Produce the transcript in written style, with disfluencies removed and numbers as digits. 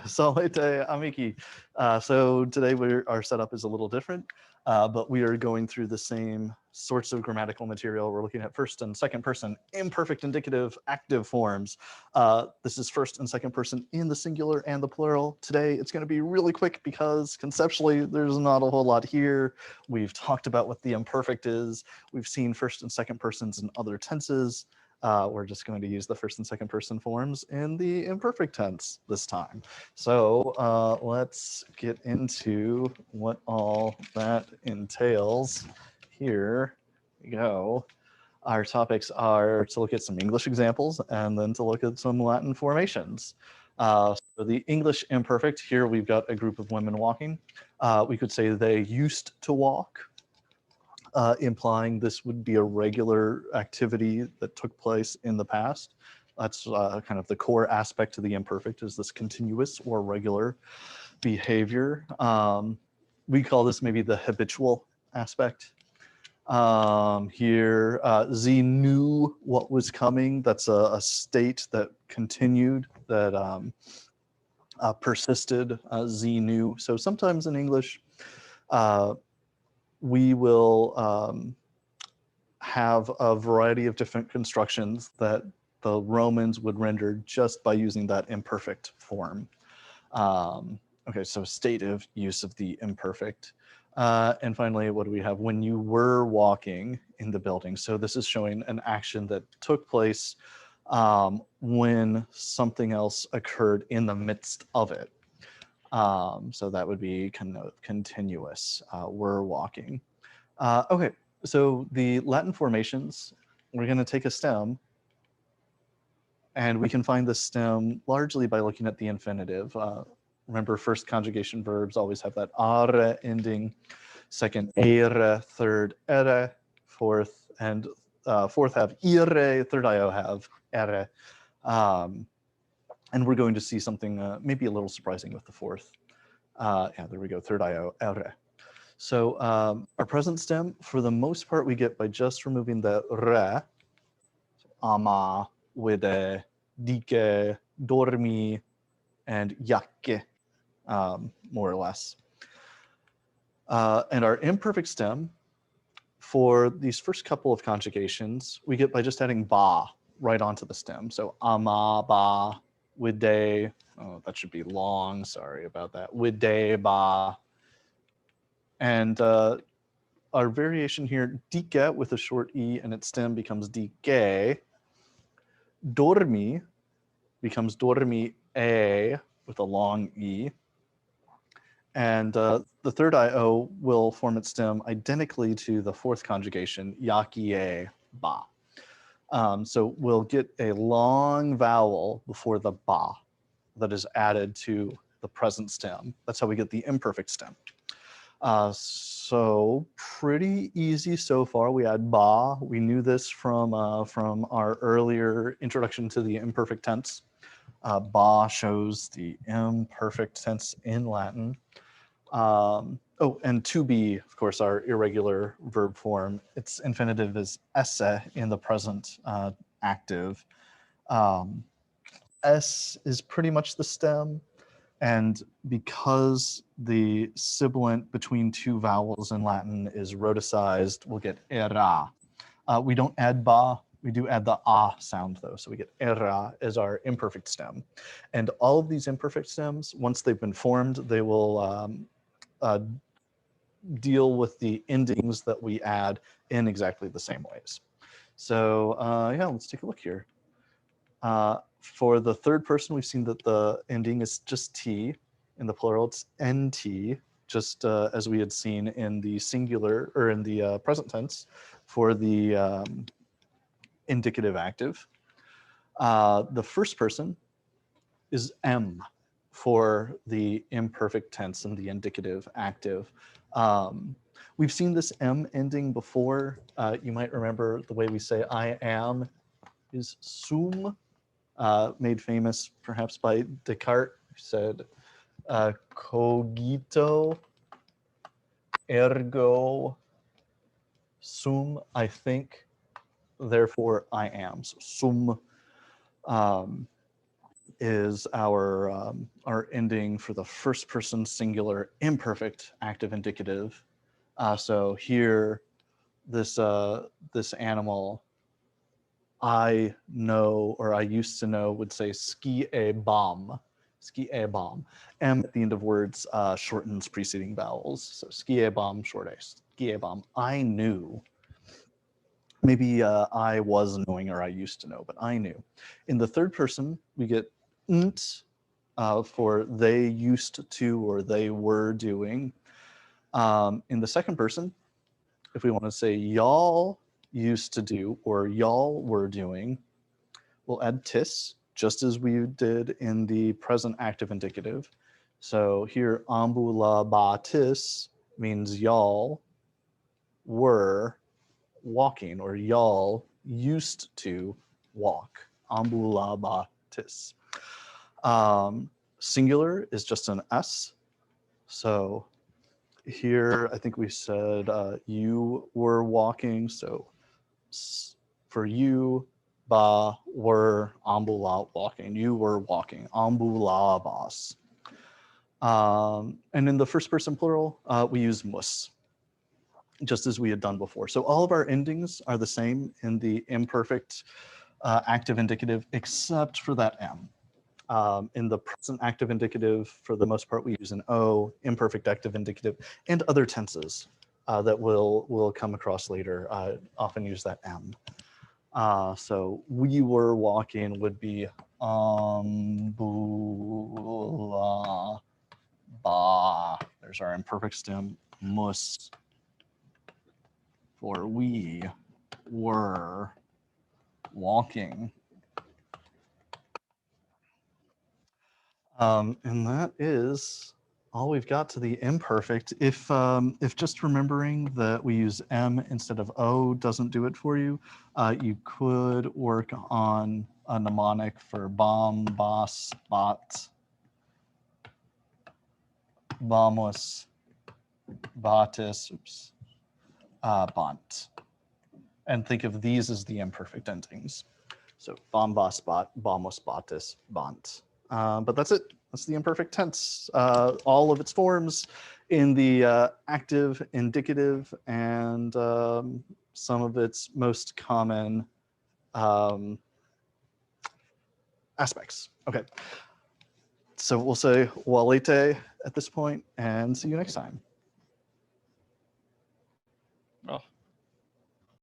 Salete, Amiki. So today our setup is a little different, but we are going through the same sorts of grammatical material. We're looking at first and second person, imperfect, indicative, active forms. This is first and second person in the singular and the plural. Today it's going to be really quick because conceptually there's not a whole lot here. We've talked about what the imperfect is. We've seen first and second persons in other tenses. We're just going to use the first and second person forms in the imperfect tense this time. So let's get into what all that entails. Here we go. Our topics are to look at some English examples and then to look at some Latin formations. So the English imperfect, here we've got a group of women walking. We could say they used to walk. Implying this would be a regular activity that took place in the past. That's kind of the core aspect of the imperfect, is this continuous or regular behavior. We call this maybe the habitual aspect. Here, Z knew what was coming. That's a state that continued, that persisted. Z knew. So sometimes in English, we will have a variety of different constructions that the Romans would render just by using that imperfect form. Okay, so stative use of the imperfect. And finally, what do we have? When you were walking in the building. So this is showing an action that took place when something else occurred in the midst of it. So that would be kind of continuous, were walking. Okay, so the Latin formations, we're going to take a stem, and we can find the stem largely by looking at the infinitive. Remember, first conjugation verbs always have that are ending, second ere, third ere, fourth have ire, third io have ere. And we're going to see something maybe a little surprising with the fourth. Yeah, there we go, third io, ere. So our present stem, for the most part, we get by just removing the re, ama, vide, dike, dormi, and yakke, more or less. And our imperfect stem, for these first couple of conjugations, we get by just adding ba right onto the stem. So ama, ba, vide, oh, that should be long, sorry about that, vide, ba. And our variation here, dike with a short e and its stem becomes dike. Dormi becomes dormi e with a long e. And the third io will form its stem identically to the fourth conjugation, yakie ba. So we'll get a long vowel before the ba that is added to the present stem. That's how we get the imperfect stem. So pretty easy so far. We had ba. We knew this from our earlier introduction to the imperfect tense. Ba shows the imperfect tense in Latin. Oh, and to be, of course, our irregular verb form. Its infinitive is esse in the present active. S is pretty much the stem. And because the sibilant between two vowels in Latin is rhoticized, we'll get era. We don't add ba, we do add the ah sound though. So we get era as our imperfect stem. And all of these imperfect stems, once they've been formed, they will deal with the endings that we add in exactly the same ways. So yeah, let's take a look here. For the third person, we've seen that the ending is just T. In the plural, it's NT, just as we had seen in the singular, or in the present tense for the indicative active. The first person is M for the imperfect tense and the indicative active. We've seen this M ending before. You might remember the way we say I am is sum. Made famous perhaps by Descartes, who said, cogito, ergo sum, I think, therefore I am. So sum. is our ending for the first person singular imperfect active indicative. So here, this animal, I know, or I used to know, would say ski a bomb. Ski a bomb. M at the end of words shortens preceding vowels. So ski a bomb, short a. Ski a bomb. I knew. Maybe I was knowing, or I used to know, but I knew. In the third person, we get nt for they used to, or they were doing. In the second person, if we want to say y'all used to do, or y'all were doing, we'll add tis, just as we did in the present active indicative. So here, ambulabatis means y'all were walking, or y'all used to walk. Ambulabatis. Singular is just an S. So here, I think we said you were walking. So for you, ba were ambula walking. You were walking. Ambulabas. And in the first person plural, we use mus, just as we had done before. So all of our endings are the same in the imperfect active indicative, except for that M. In the present active indicative, for the most part, we use an O, imperfect active indicative, and other tenses that we'll come across later often use that M. So we were walking would be ambula ba. There's our imperfect stem, mus, for we were walking. And that is all we've got to the imperfect. If just remembering that we use M instead of O doesn't do it for you, you could work on a mnemonic for bomb, boss, bot, vamos, batis, oops, bont. And think of these as the imperfect endings. So bomb, boss, bot, vamos, batis, bont. But that's it. That's the imperfect tense. All of its forms in the active, indicative, and some of its most common aspects. Okay. So we'll say walete at this point, and see you next time. Oh.